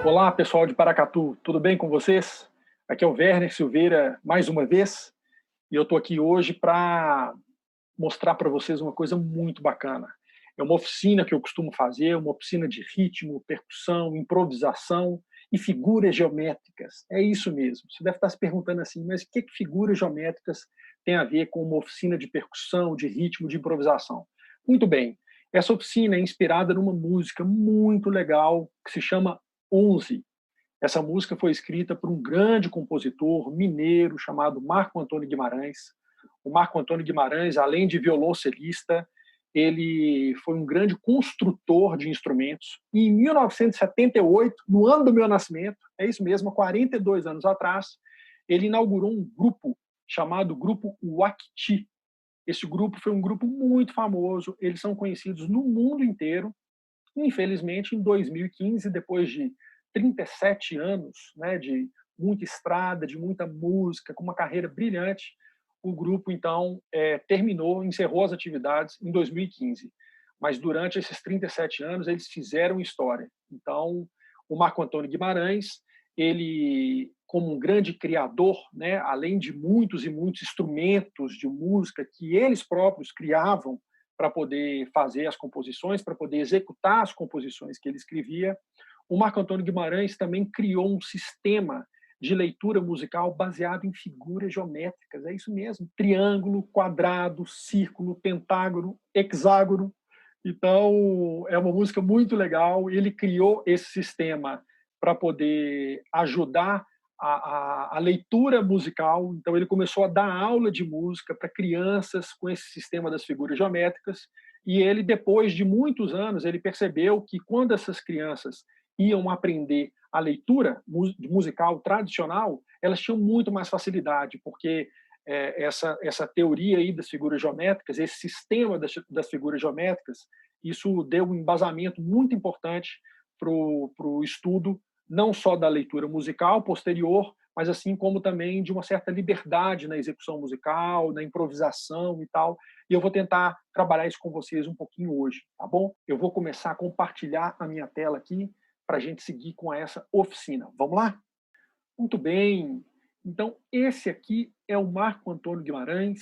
Olá, pessoal de Paracatu, tudo bem com vocês? Aqui é o Werner Silveira, mais uma vez, e eu estou aqui hoje para mostrar para vocês uma coisa muito bacana. É uma oficina que eu costumo fazer, uma oficina de ritmo, percussão, improvisação e figuras geométricas. É isso mesmo. Você deve estar se perguntando assim, mas o que figuras geométricas tem a ver com uma oficina de percussão, de ritmo, de improvisação? Muito bem. Essa oficina é inspirada numa música muito legal que se chama 11. Essa música foi escrita por um grande compositor mineiro chamado Marco Antônio Guimarães. O Marco Antônio Guimarães, além de violoncelista, ele foi um grande construtor de instrumentos. E em 1978, no ano do meu nascimento, é isso mesmo, há 42 anos atrás, ele inaugurou um grupo chamado Grupo Uacti. Esse grupo foi um grupo muito famoso, eles são conhecidos no mundo inteiro. Infelizmente, em 2015, depois de 37 anos, né, de muita estrada, de muita música, com uma carreira brilhante, o grupo, então, terminou, encerrou as atividades em 2015. Mas durante esses 37 anos, eles fizeram história. Então, o Marco Antônio Guimarães, ele, como um grande criador, né, além de muitos e muitos instrumentos de música que eles próprios criavam para poder fazer as composições, para poder executar as composições que ele escrevia, o Marco Antônio Guimarães também criou um sistema de leitura musical baseado em figuras geométricas. É isso mesmo: triângulo, quadrado, círculo, pentágono, hexágono. Então, é uma música muito legal. Ele criou esse sistema para poder ajudar a leitura musical. Então, ele começou a dar aula de música para crianças com esse sistema das figuras geométricas. E ele, depois de muitos anos, ele percebeu que quando essas crianças iam aprender a leitura musical tradicional, elas tinham muito mais facilidade, porque essa teoria aí das figuras geométricas, esse sistema das figuras geométricas, isso deu um embasamento muito importante para o estudo, não só da leitura musical posterior, mas assim como também de uma certa liberdade na execução musical, na improvisação e tal. E eu vou tentar trabalhar isso com vocês um pouquinho hoje, tá bom? Eu vou começar a compartilhar a minha tela aqui para a gente seguir com essa oficina. Vamos lá? Muito bem. Então, esse aqui é o Marco Antônio Guimarães,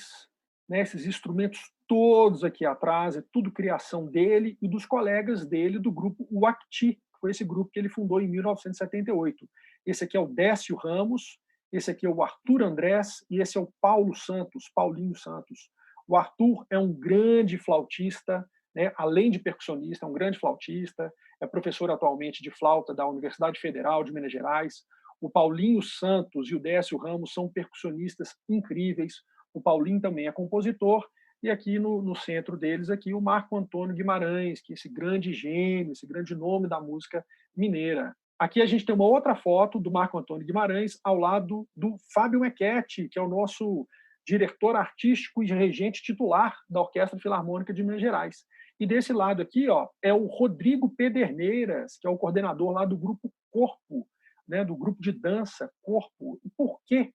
né? Esses instrumentos todos aqui atrás, é tudo criação dele e dos colegas dele do grupo Uacti, que foi esse grupo que ele fundou em 1978. Esse aqui é o Décio Ramos, esse aqui é o Arthur Andrés e esse é o Paulo Santos, Paulinho Santos. O Arthur é um grande flautista, né? Além de percussionista, é um grande flautista, é professor atualmente de flauta da Universidade Federal de Minas Gerais. O Paulinho Santos e o Décio Ramos são percussionistas incríveis. O Paulinho também é compositor. E aqui no centro deles, aqui, o Marco Antônio Guimarães, que é esse grande gênio, esse grande nome da música mineira. Aqui a gente tem uma outra foto do Marco Antônio Guimarães ao lado do Fábio Mequetti, que é o nosso diretor artístico e regente titular da Orquestra Filarmônica de Minas Gerais. E desse lado aqui, ó, é o Rodrigo Pederneiras, que é o coordenador lá do Grupo Corpo, né, do grupo de dança Corpo. E por que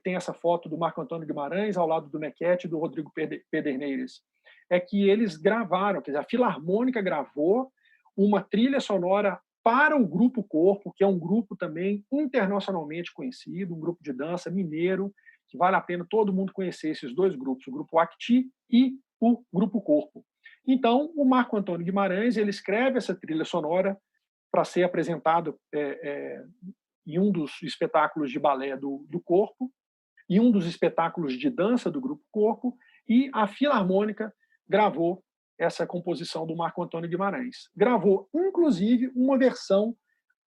tem essa foto do Marco Antônio Guimarães ao lado do Mequete e do Rodrigo Pederneiras? É que eles gravaram, quer dizer, a Filarmônica gravou uma trilha sonora para o Grupo Corpo, que é um grupo também internacionalmente conhecido, um grupo de dança mineiro, que vale a pena todo mundo conhecer esses dois grupos, o Grupo Acti e o Grupo Corpo. Então, o Marco Antônio Guimarães ele escreve essa trilha sonora para ser apresentado em um dos espetáculos de balé do Corpo, e um dos espetáculos de dança do Grupo Corpo, e a Filarmônica gravou essa composição do Marco Antônio Guimarães. Gravou, inclusive, uma versão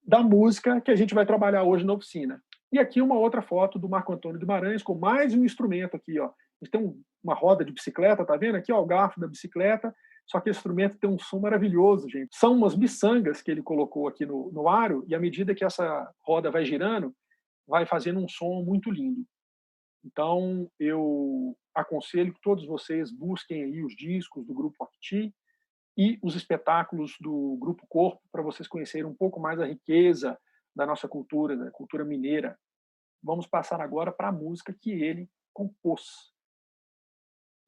da música que a gente vai trabalhar hoje na oficina. E aqui uma outra foto do Marco Antônio Guimarães com mais um instrumento aqui, ó. A gente tem uma roda de bicicleta, tá vendo? Aqui, ó, o garfo da bicicleta. Só que esse instrumento tem um som maravilhoso, gente. São umas miçangas que ele colocou aqui no aro, e à medida que essa roda vai girando, vai fazendo um som muito lindo. Então, eu aconselho que todos vocês busquem aí os discos do Grupo Acti e os espetáculos do Grupo Corpo para vocês conhecerem um pouco mais a riqueza da nossa cultura, da cultura mineira. Vamos passar agora para a música que ele compôs,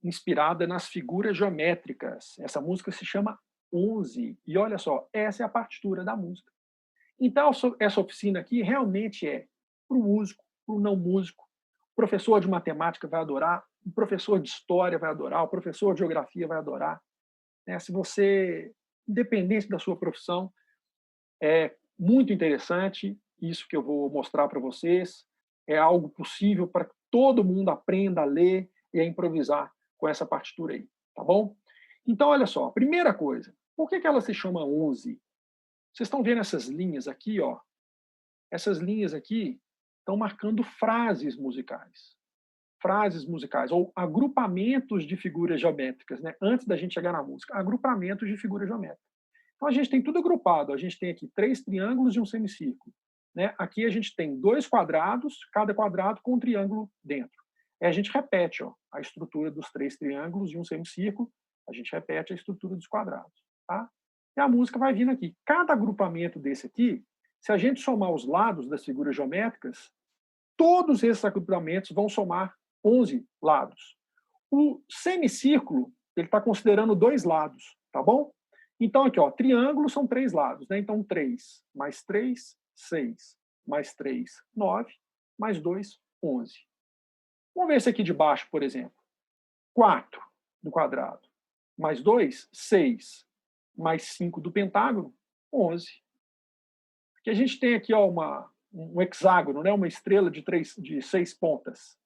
inspirada nas figuras geométricas. Essa música se chama 11. E olha só, essa é a partitura da música. Então, essa oficina aqui realmente é para o músico, para o não músico. O professor de matemática vai adorar, o professor de história vai adorar, o professor de geografia vai adorar. Né? Se você, independente da sua profissão, é muito interessante isso que eu vou mostrar para vocês. É algo possível para que todo mundo aprenda a ler e a improvisar com essa partitura aí, tá bom? Então, olha só, primeira coisa, por que ela se chama 11? Vocês estão vendo essas linhas aqui, ó? Essas linhas aqui estão marcando frases musicais. Frases musicais, ou agrupamentos de figuras geométricas, né? Antes da gente chegar na música, agrupamentos de figuras geométricas. Então, a gente tem tudo agrupado. A gente tem aqui 3 triângulos e um semicírculo. Né? Aqui a gente tem 2 quadrados, cada quadrado com um triângulo dentro. E a gente repete ó, a estrutura dos 3 triângulos e um semicírculo. A gente repete a estrutura dos quadrados. Tá? E a música vai vindo aqui. Cada agrupamento desse aqui, se a gente somar os lados das figuras geométricas, todos esses agrupamentos vão somar 11 lados. O semicírculo, ele está considerando 2 lados, tá bom? Então, aqui, ó, triângulo são 3 lados, né? Então, 3 mais 3, 6, mais 3, 9, mais 2, 11. Vamos ver esse aqui de baixo, por exemplo. 4 do quadrado, mais 2, 6, mais 5 do pentágono, 11. Aqui a gente tem aqui ó, um hexágono, né? Uma estrela de 6 pontas.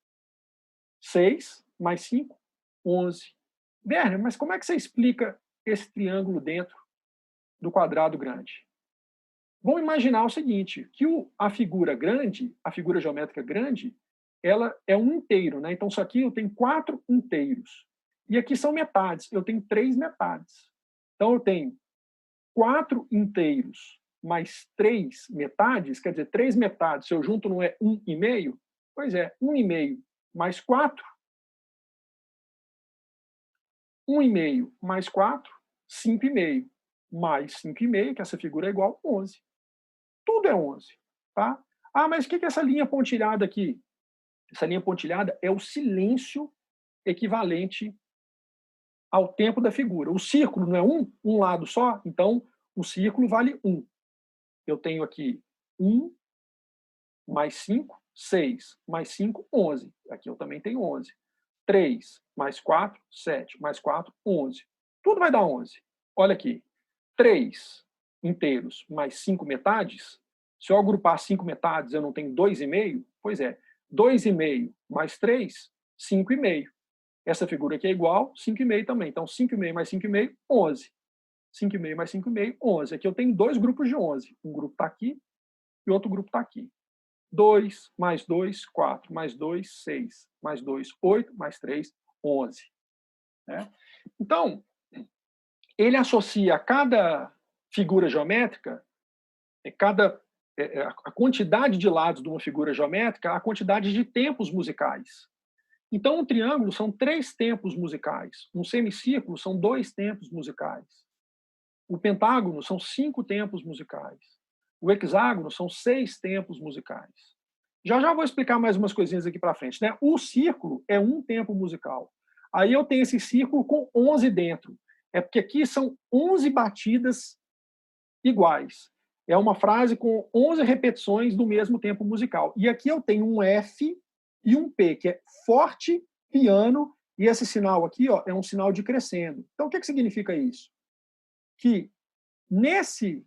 6 mais 5, 11. Werner, mas como é que você explica esse triângulo dentro do quadrado grande? Vamos imaginar o seguinte, que a figura grande, a figura geométrica grande, ela é um inteiro, né? Então, isso aqui eu tenho 4 inteiros. E aqui são metades, eu tenho 3 metades. Então, eu tenho 4 inteiros mais 3 metades, quer dizer, 3 metades, se eu junto não é 1,5? Pois é, 1,5 mais 4, 1,5 mais 4, 5,5. Mais 5,5, que essa figura é igual a 11. Tudo é 11. Tá? Ah, mas o que é essa linha pontilhada aqui? Essa linha pontilhada é o silêncio equivalente ao tempo da figura. O círculo não é um lado só? Então, o círculo vale 1. Eu tenho aqui 1 mais 5, 6, mais 5, 11. Aqui eu também tenho 11. 3 mais 4, 7, mais 4, 11. Tudo vai dar 11. Olha aqui. 3 inteiros mais 5 metades. Se eu agrupar 5 metades, eu não tenho 2,5? Pois é. 2,5 mais 3, 5,5. Essa figura aqui é igual, 5,5 também. Então, 5,5 mais 5,5, 11. 5,5 mais 5,5, 11. Aqui eu tenho 2 grupos de 11. Um grupo está aqui e outro grupo está aqui. 2 mais 2, 4, mais 2, 6, mais 2, 8, mais 3, 11. Né? Então, ele associa a cada figura geométrica, a quantidade de lados de uma figura geométrica, a quantidade de tempos musicais. Então, um triângulo são 3 tempos musicais. Um semicírculo são 2 tempos musicais. O pentágono são 5 tempos musicais. O hexágono são 6 tempos musicais. Já já vou explicar mais umas coisinhas aqui para frente. Né? O círculo é um tempo musical. Aí eu tenho esse círculo com 11 dentro. É porque aqui são 11 batidas iguais. É uma frase com 11 repetições do mesmo tempo musical. E aqui eu tenho um F e um P, que é forte, piano, e esse sinal aqui ó, é um sinal de crescendo. Então, o que significa isso? Que nesse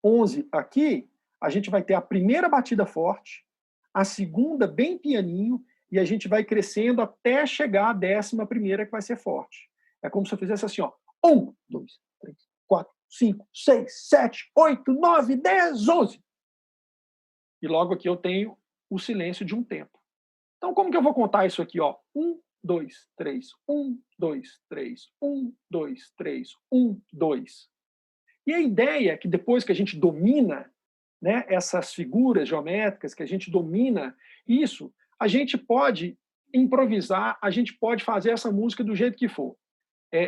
11 aqui, a gente vai ter a primeira batida forte, a segunda bem pianinho, e a gente vai crescendo até chegar à 11ª, que vai ser forte. É como se eu fizesse assim, ó. 1, 2, 3, 4, 5, 6, 7, 8, 9, 10, 11. E logo aqui eu tenho o silêncio de um tempo. Então, como que eu vou contar isso aqui? Ó? 1, 2, 3, 1, 2, 3, 1, 2, 3, 1, 2. E a ideia é que depois que a gente domina né, essas figuras geométricas, que a gente domina isso, a gente pode improvisar, a gente pode fazer essa música do jeito que for.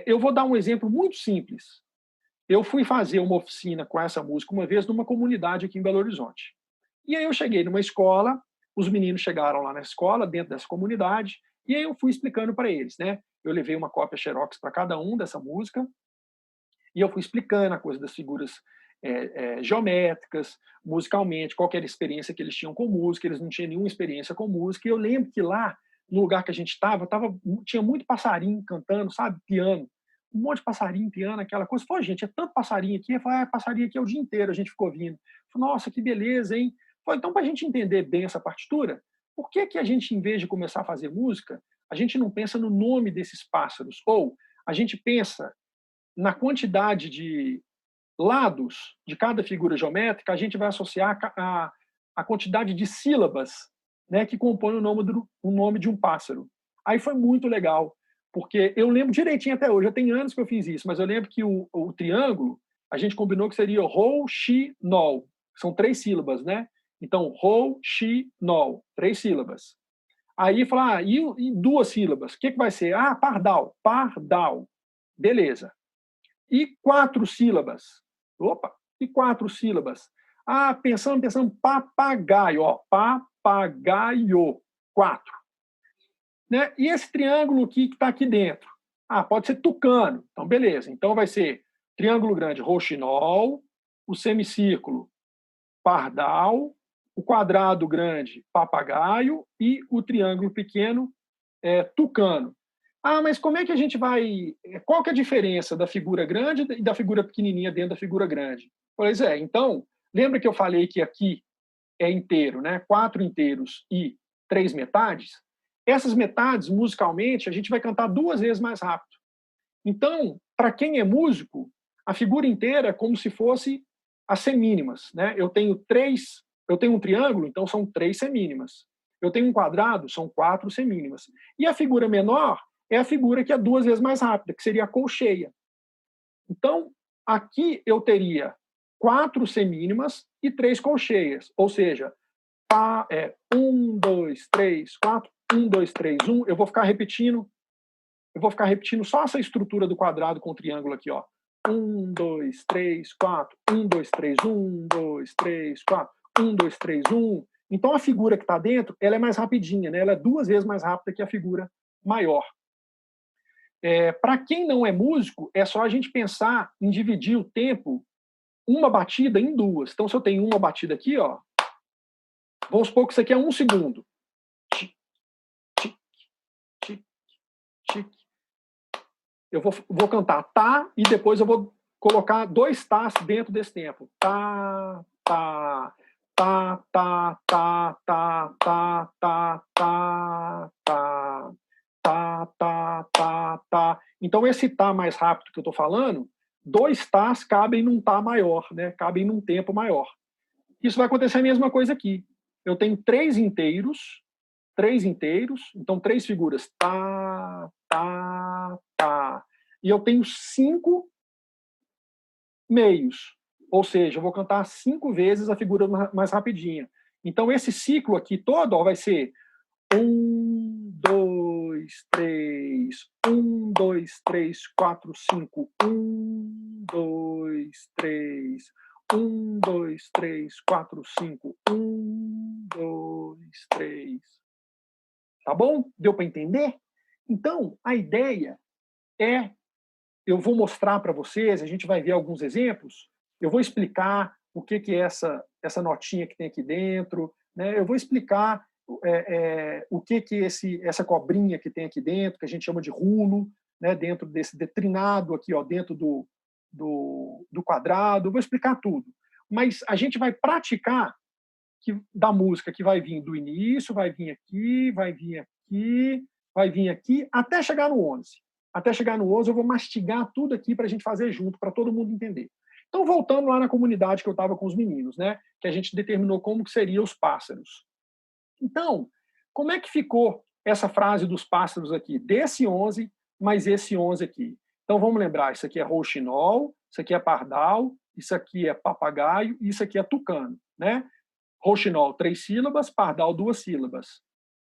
Eu vou dar um exemplo muito simples. Eu fui fazer uma oficina com essa música uma vez numa comunidade aqui em Belo Horizonte. E aí eu cheguei numa escola, os meninos chegaram lá na escola, dentro dessa comunidade, e aí eu fui explicando para eles. Né? Eu levei uma cópia xerox para cada um dessa música, e eu fui explicando a coisa das figuras geométricas, musicalmente, qual que era a experiência que eles tinham com música, eles não tinham nenhuma experiência com música, e eu lembro que lá, no lugar que a gente estava, tinha muito passarinho cantando, sabe, piano, um monte de passarinho, piano, aquela coisa. Falei, gente, é tanto passarinho aqui. Eu falei, passarinho aqui é o dia inteiro, a gente ficou ouvindo. Falei, nossa, que beleza, hein? Falei, então, para a gente entender bem essa partitura, por que que a gente, em vez de começar a fazer música, a gente não pensa no nome desses pássaros? Ou a gente pensa na quantidade de lados de cada figura geométrica, a gente vai associar a quantidade de sílabas, né, que compõem o nome de um pássaro. Aí foi muito legal, porque eu lembro direitinho até hoje, já tem anos que eu fiz isso, mas eu lembro que o triângulo, a gente combinou que seria Rou, Xi, Nol. São 3 sílabas, né? Então, Rou, Xi, Nol. 3 sílabas. Aí falar, e 2 sílabas? O que vai ser? Pardal. Pardal. Beleza. E 4 sílabas? Opa, e 4 sílabas? Pensando, papagaio, ó, papagaio, 4. Né? E esse triângulo aqui que está aqui dentro? Pode ser tucano. Então, beleza. Então, vai ser triângulo grande, roxinol, o semicírculo, pardal, o quadrado grande, papagaio, e o triângulo pequeno, tucano. Mas como é que a gente vai... Qual que é a diferença da figura grande e da figura pequenininha dentro da figura grande? Pois é, então, lembra que eu falei que aqui é inteiro, né? 4 inteiros e 3 metades? Essas metades, musicalmente, a gente vai cantar 2 vezes mais rápido. Então, para quem é músico, a figura inteira é como se fosse as semínimas, né? Eu tenho um triângulo, então são 3 semínimas. Eu tenho um quadrado, são 4 semínimas. E a figura menor é a figura que é 2 vezes mais rápida, que seria a colcheia. Então, aqui eu teria 4 semínimas e 3 colcheias, ou seja, 1, 2, 3, 4, 1, 2, 3, 1. Eu vou ficar repetindo só essa estrutura do quadrado com o triângulo aqui, ó. 1, 2, 3, 4, 1, 2, 3, 1, 2, 3, 4, 1, 2, 3, 1. Então a figura que está dentro, ela é mais rapidinha, né? Ela é 2 vezes mais rápida que a figura maior. Para quem não é músico, é só a gente pensar em dividir o tempo, uma batida, em 2. Então, se eu tenho uma batida aqui, ó, vamos supor que isso aqui é 1 segundo. Tic, tic, tic, tic. Eu vou cantar tá e depois eu vou colocar 2 tás dentro desse tempo. Tá, tá, tá, tá, tá, tá, tá, tá, tá, tá, tá, tá, tá, tá. Então, esse tá mais rápido que eu estou falando, 2 tás cabem num tá maior, né? Cabem num tempo maior. Isso vai acontecer a mesma coisa aqui. Eu tenho 3 inteiros, então 3 figuras. Tá, tá, tá. E eu tenho 5 meios. Ou seja, eu vou cantar 5 vezes a figura mais rapidinha. Então, esse ciclo aqui todo, ó, vai ser 1, 2, 3, 1, 2, 3, 4, 5, 1, 2, 3, 1, 2, 3, 4, 5, 1, 2, 3. Tá bom? Deu para entender? Então, a ideia é, eu vou mostrar para vocês, a gente vai ver alguns exemplos, eu vou explicar o que é essa notinha que tem aqui dentro, né? Eu vou explicar o que essa cobrinha que tem aqui dentro, que a gente chama de rulo, né? Dentro desse detrinado aqui, ó, dentro do quadrado, eu vou explicar tudo. Mas a gente vai praticar da música que vai vir do início, vai vir aqui, vai vir aqui, vai vir aqui, até chegar no 11. Até chegar no 11, eu vou mastigar tudo aqui para a gente fazer junto, para todo mundo entender. Então, voltando lá na comunidade que eu estava com os meninos, né, que a gente determinou como que seriam os pássaros. Então, como é que ficou essa frase dos pássaros aqui? Desse 11, mais esse 11 aqui. Então, vamos lembrar, isso aqui é rouxinol, isso aqui é pardal, isso aqui é papagaio, e isso aqui é tucano, né? Rouxinol, 3 sílabas, pardal, 2 sílabas.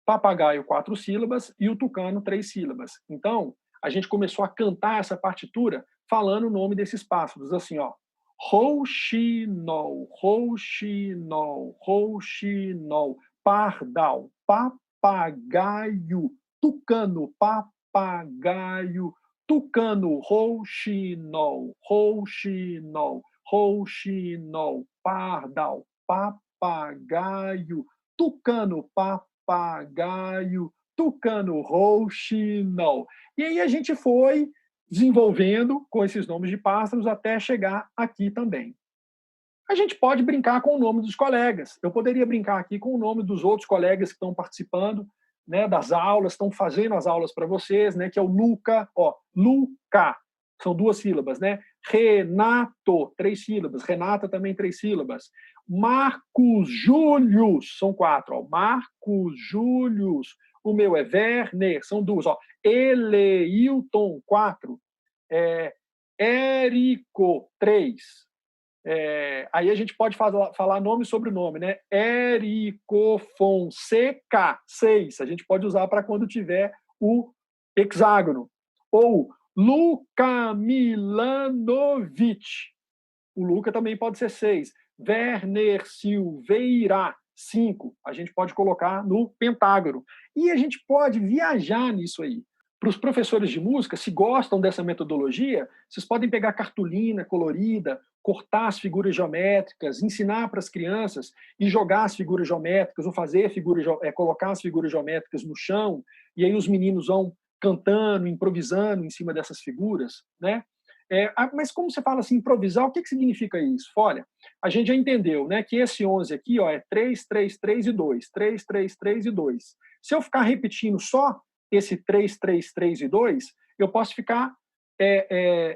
Papagaio, 4 sílabas e o tucano, 3 sílabas. Então, a gente começou a cantar essa partitura falando o nome desses pássaros, assim, ó. Rouxinol, rouxinol, rouxinol, pardal, papagaio, tucano, papagaio, tucano, rouxinol, rouxinol, rouxinol, pardal, papagaio, tucano, papagaio, tucano, rouxinol. E aí a gente foi desenvolvendo com esses nomes de pássaros até chegar aqui também. A gente pode brincar com o nome dos colegas. Eu poderia brincar aqui com o nome dos outros colegas que estão participando, né, das aulas, estão fazendo as aulas para vocês, né, que é o Luca, ó, Luca, são 2 sílabas, né? Renato, 3 sílabas. Renata também 3 sílabas. Marcos Július, são 4, ó. Marcos Július. O meu é Werner, são 2, ó. Eleilton, 4. Érico, 3. Aí a gente pode falar nome e sobrenome, né? Érico Fonseca, 6. A gente pode usar para quando tiver o hexágono. Ou Luca Milanovic. O Luca também pode ser 6. Werner Silveira, 5. A gente pode colocar no pentágono. E a gente pode viajar nisso aí. Para os professores de música, se gostam dessa metodologia, vocês podem pegar cartolina colorida, cortar as figuras geométricas, ensinar para as crianças e jogar as figuras geométricas, ou fazer colocar as figuras geométricas no chão, e aí os meninos vão cantando, improvisando em cima dessas figuras, né? Mas como você fala assim, improvisar, o que significa isso? Olha, a gente já entendeu, né, que esse 11 aqui, ó, é 3, 3, 3 e 2, 3, 3, 3 e 2. Se eu ficar repetindo só esse 3, 3, 3 e 2, eu posso ficar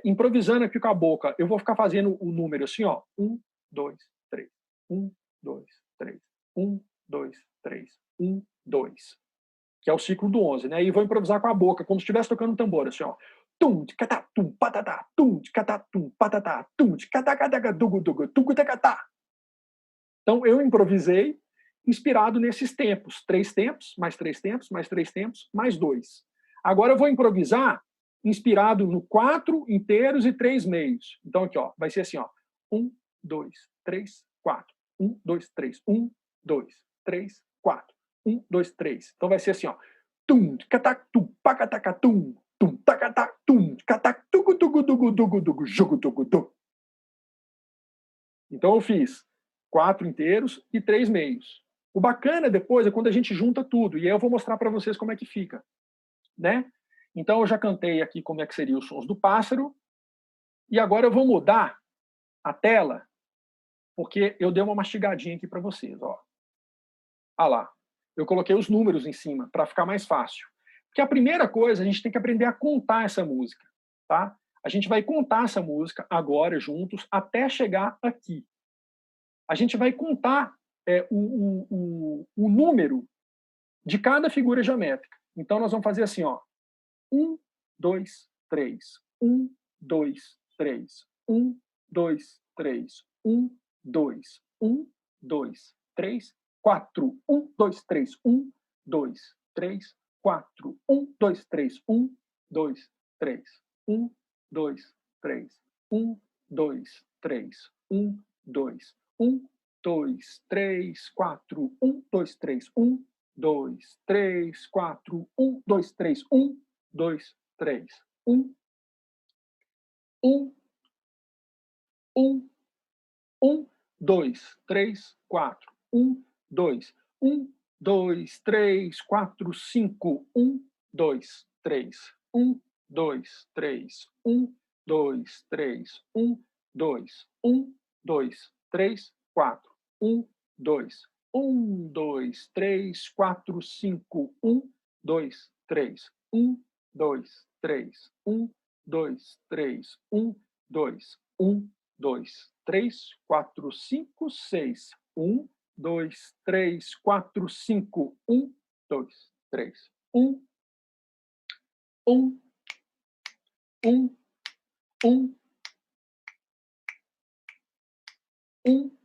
improvisando aqui com a boca. Eu vou ficar fazendo o número assim, ó, 1, 2, 3, 1, 2, 3, 1, 2, 3, 1, 2, que é o ciclo do 11, né? E vou improvisar com a boca, como se estivesse tocando um tambor, assim, ó. Tum, ticatá, tum, patatá, tum, ticatá, tum, patatá, tum, ticatá, dugu, dugu, tugu, tacatá. Então, eu improvisei inspirado nesses tempos. 3 tempos, mais 3 tempos, mais 3 tempos, mais 2. Agora eu vou improvisar inspirado no 4 inteiros e 3 meios. Então, aqui, ó, vai ser assim, ó. 1, 2, 3, 4. 1, 2, 3. 1, 2, 3, 4. 1, 2, 3. Então vai ser assim, ó. Tum, catac, tum, pacatacatum, tum, tacatac, tum, catac, tugu, tugu, dugu, dugu, dugu, jugu, dugu, dugu. Então eu fiz 4 inteiros e 3 meios. O bacana depois é quando a gente junta tudo, e aí eu vou mostrar para vocês como é que fica, né? Então eu já cantei aqui como é que seriam os sons do pássaro, e agora eu vou mudar a tela, porque eu dei uma mastigadinha aqui para vocês, ó. Ah lá, eu coloquei os números em cima para ficar mais fácil. Porque a primeira coisa, a gente tem que aprender a contar essa música, tá? A gente vai contar essa música agora juntos até chegar aqui. A gente vai contar o número de cada figura geométrica. Então, nós vamos fazer assim, ó. 1, 2, 3. 1, 2, 3. 1, 2, 3. 1, 2. 1, 2, 3, 4. 1, 2, 3. 1, 2, 3, 4. 1, 2, 3. 1, 2, 3. 1, 2, 3. 1, 2, 3. 1, 2. 1, 2, 3, 4. 1, 2, 3. 1, 2, 3, 4. 1, 2, 3. 1, 2, 3. 1, 1, 1, 1, 2, 3, 4. 1, 2, 1, 2, 3, 4, 5. 1, 2, 3. 1, 2, 3. 1, 2, 3. 1, 2, 1, 2, 3, 4. 1, 2, 1, 2, 3, 4, 5. 1, 2, 3. 1, 2, 3. 1, 2, 3. 1, 2, 1, 2, 3, 4, 5, 6. 1, 2, 3, 4, 5. 1, 2, 3. 1, 1, 1, 1, 1,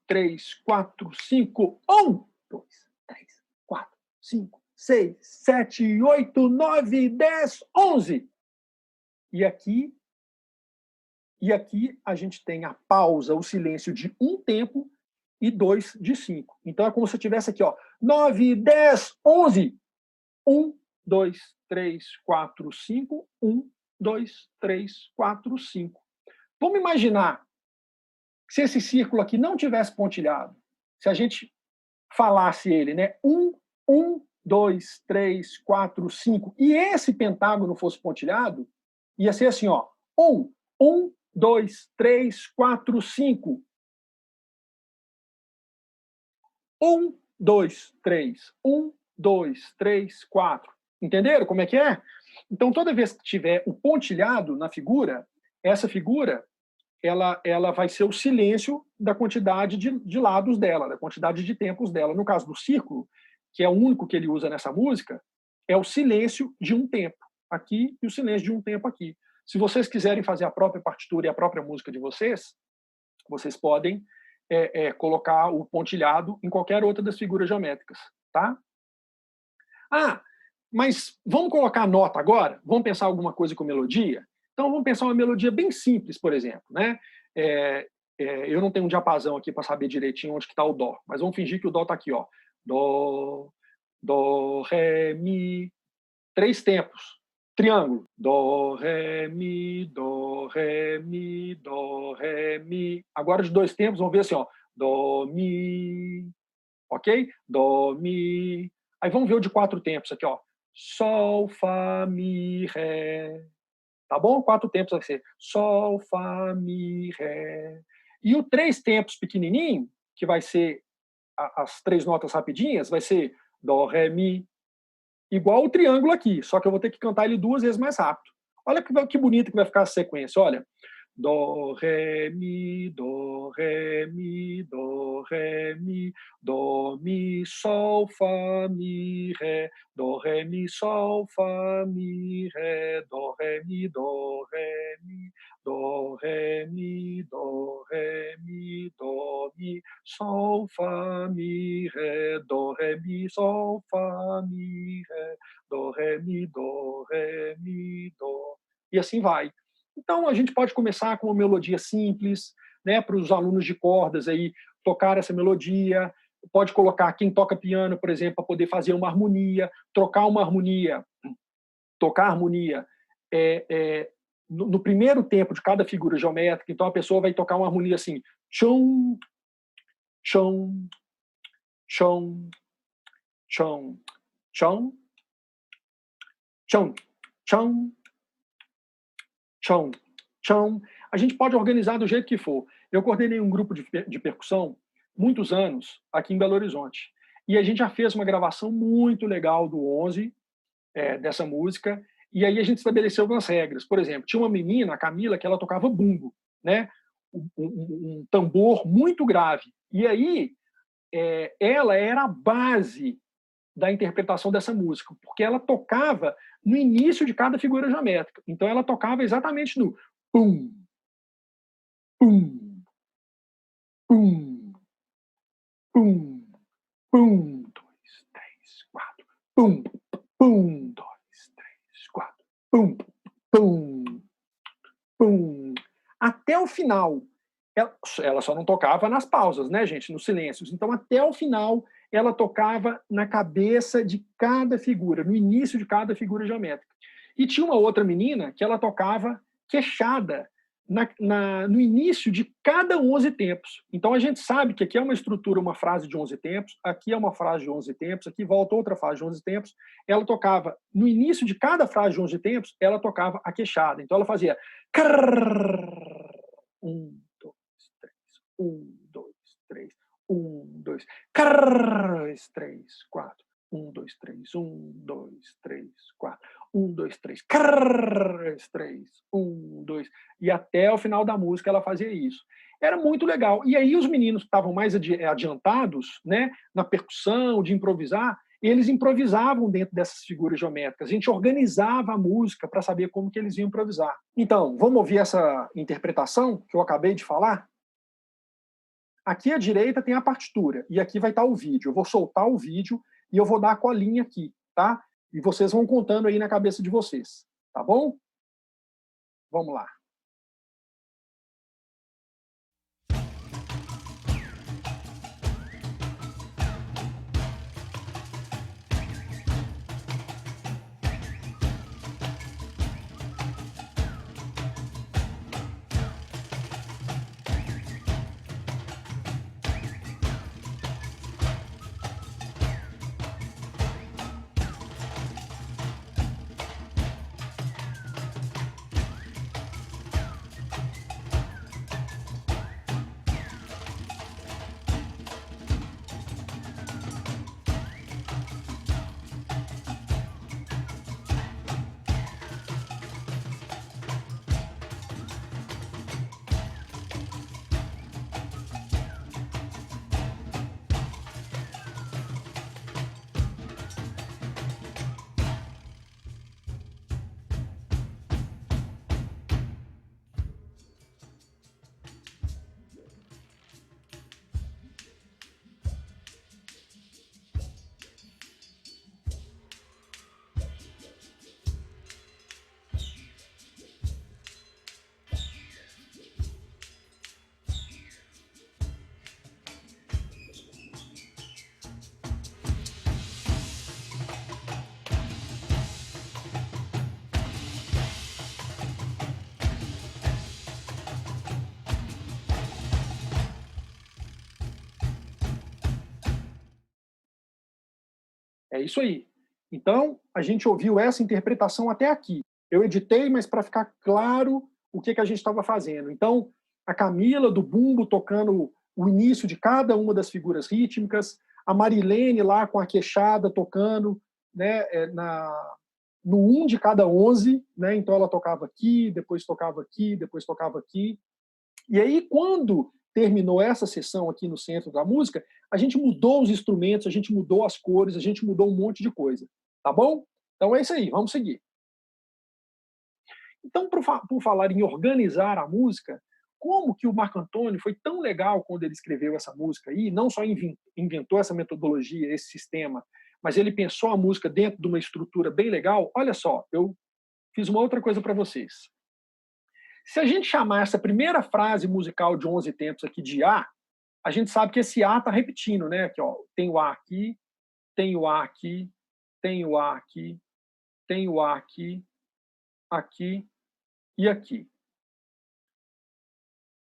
3, 4, 5. 1, 2, 3, 4, 5, 6, 7, 8, 9, 10, 11. E aqui a gente tem a pausa, o silêncio de 1 tempo e 2 de 5. Então é como se eu tivesse aqui, ó, 9, 10, 11. 1, 2, 3, 4, 5. 1, 2, 3, 4, 5. Vamos imaginar Se esse círculo aqui não tivesse pontilhado, se a gente falasse ele, né? 1, 2, 3, 4, 5, e esse pentágono fosse pontilhado, ia ser assim, ó. 1, 2, 3, 4, 5. 1, 2, 3. 1, 2, 3, 4. Entenderam como é que é? Então, toda vez que tiver o pontilhado na figura, essa figura ela vai ser o silêncio da quantidade de lados dela, da quantidade de tempos dela. No caso do círculo, que é o único que ele usa nessa música, é o silêncio de um tempo aqui e o silêncio de um tempo aqui. Se vocês quiserem fazer a própria partitura e a própria música de vocês, vocês podem colocar o pontilhado em qualquer outra das figuras geométricas, tá? Ah, mas vamos colocar nota agora? Vamos pensar alguma coisa com melodia? Então, vamos pensar uma melodia bem simples, por exemplo. Né? Eu não tenho um diapasão aqui para saber direitinho onde está o dó, mas vamos fingir que o dó está aqui. Ó. Dó, ré, mi. 3 tempos. Triângulo. Dó, ré, mi, dó, ré, mi, dó, ré, mi. Agora, de 2 tempos, vamos ver assim. Ó. Dó, mi. Ok? Dó, mi. Aí vamos ver o de 4 tempos aqui. Ó. Sol, fá, mi, ré. Tá bom? 4 tempos vai ser Sol, Fá, Mi, Ré. E o 3 tempos pequenininho, que vai ser as 3 notas rapidinhas, vai ser Dó, Ré, Mi. Igual o triângulo aqui, só que eu vou ter que cantar ele 2 vezes mais rápido. Olha que bonito que vai ficar a sequência, olha. Dó, ré, mi, dó, ré, mi, dó, ré, mi, dó, mi, sol, fá, mi, ré, dó, ré, mi, sol, fá, mi, ré, dó, ré, mi, dó, ré, mi, dó, ré, mi, dó, ré, mi, dó, mi, sol, fá, mi, ré, dó, ré, mi, sol, fá, mi, ré, dó, ré, mi, dó, ré, mi, dó. E assim vai. Então, a gente pode começar com uma melodia simples, né, para os alunos de cordas aí tocar essa melodia. Pode colocar quem toca piano, por exemplo, para poder fazer uma harmonia, trocar uma harmonia, tocar a harmonia no primeiro tempo de cada figura geométrica. Então, a pessoa vai tocar uma harmonia assim, chum, chum, chum, chum, chum, chum, chum, chão, chão. A gente pode organizar do jeito que for. Eu coordenei um grupo de percussão muitos anos aqui em Belo Horizonte. E a gente já fez uma gravação muito legal do 11, dessa música. E aí a gente estabeleceu algumas regras. Por exemplo, tinha uma menina, a Camila, que ela tocava bumbo, né? Um tambor muito grave. E aí ela era a base da interpretação dessa música, porque ela tocava no início de cada figura geométrica. Então ela tocava exatamente no pum, pum, pum, pum, pum, 2, 3, 4, pum, pum, 2, 3, 4, pum, pum, pum, até o final. Ela só não tocava nas pausas, né, gente, nos silêncios. Então, até o final, ela tocava na cabeça de cada figura, no início de cada figura geométrica. E tinha uma outra menina que ela tocava queixada no início de cada 11 tempos. Então, a gente sabe que aqui é uma estrutura, uma frase de 11 tempos, aqui é uma frase de 11 tempos, aqui volta outra frase de 11 tempos. Ela tocava, no início de cada frase de 11 tempos, ela tocava a queixada. Então, ela fazia... 1, 2, 3, 1, 2, 3, 4, 1, 2, 3, 1, 2, 3, 4, 1, 2, 3, 3, 1, 2, e até o final da música ela fazia isso. Era muito legal. E aí os meninos que estavam mais adiantados, né, na percussão, de improvisar, eles improvisavam dentro dessas figuras geométricas. A gente organizava a música para saber como que eles iam improvisar. Então, vamos ouvir essa interpretação que eu acabei de falar? Aqui à direita tem a partitura, e aqui vai estar o vídeo. Eu vou soltar o vídeo e eu vou dar a colinha aqui, tá? E vocês vão contando aí na cabeça de vocês, tá bom? Vamos lá. É isso aí. Então, a gente ouviu essa interpretação até aqui. Eu editei, mas para ficar claro o que a gente estava fazendo. Então, a Camila do bumbo tocando o início de cada uma das figuras rítmicas, a Marilene lá com a queixada tocando, né, no um de cada 11, né? Então ela tocava aqui, depois tocava aqui, depois tocava aqui. E aí, quando terminou essa sessão aqui no centro da música, a gente mudou os instrumentos, a gente mudou as cores, a gente mudou um monte de coisa. Tá bom? Então é isso aí, vamos seguir. Então, por falar em organizar a música, como que o Marco Antônio foi tão legal quando ele escreveu essa música aí, não só inventou essa metodologia, esse sistema, mas ele pensou a música dentro de uma estrutura bem legal. Olha só, eu fiz uma outra coisa para vocês. Se a gente chamar essa primeira frase musical de 11 tempos aqui de a gente sabe que esse A está repetindo, né? Aqui, ó, tem o A aqui, tem o A aqui, tem o A aqui, tem o A aqui, aqui e aqui.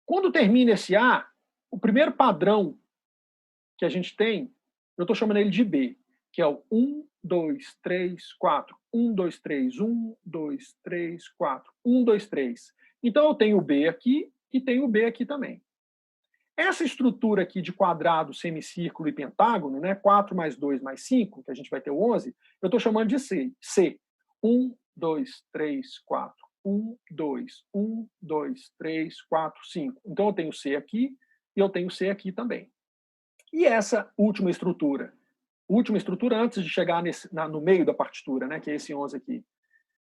Quando termina esse A, o primeiro padrão que a gente tem, eu estou chamando ele de B, que é o 1, 2, 3, 4. 1, 2, 3, 1, 2, 3, 4. 1, 2, 3. Então eu tenho o B aqui e tenho o B aqui também. Essa estrutura aqui de quadrado, semicírculo e pentágono, né, 4 mais 2 mais 5, que a gente vai ter o 11, eu estou chamando de C. C. 1, 2, 3, 4. 1, 2, 1, 2, 3, 4, 5. Então eu tenho C aqui e eu tenho C aqui também. E essa última estrutura antes de chegar no meio da partitura, né, que é esse 11 aqui,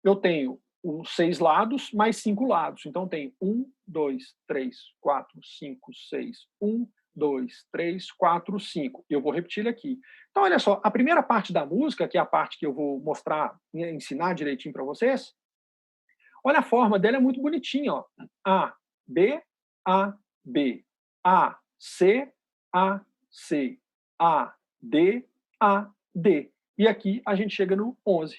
eu tenho os 6 lados mais 5 lados. Então tem 1, 2, 3, 4, 5, 6. 1, 2, 3, 4, 5. Eu vou repetir ele aqui. Então, olha só, a primeira parte da música, que é a parte que eu vou mostrar, ensinar direitinho para vocês, olha a forma dela, é muito bonitinha. Ó. A, B, A, B. A, C, A, C. A, D, A, D. E aqui a gente chega no 11.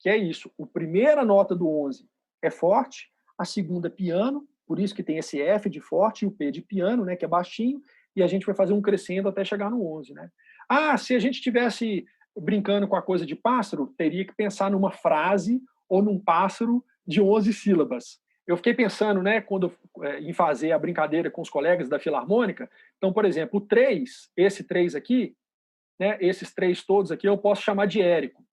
Que é isso. A primeira nota do 11 é forte, a segunda piano, por isso que tem esse F de forte e o P de piano, né, que é baixinho, e a gente vai fazer um crescendo até chegar no 11, né? Se a gente estivesse brincando com a coisa de pássaro, teria que pensar numa frase ou num pássaro de 11 sílabas. Eu fiquei pensando, né, em fazer a brincadeira com os colegas da Filarmônica. Então, por exemplo, o 3, esse 3 aqui, né, esses 3 todos aqui, eu posso chamar de Érico.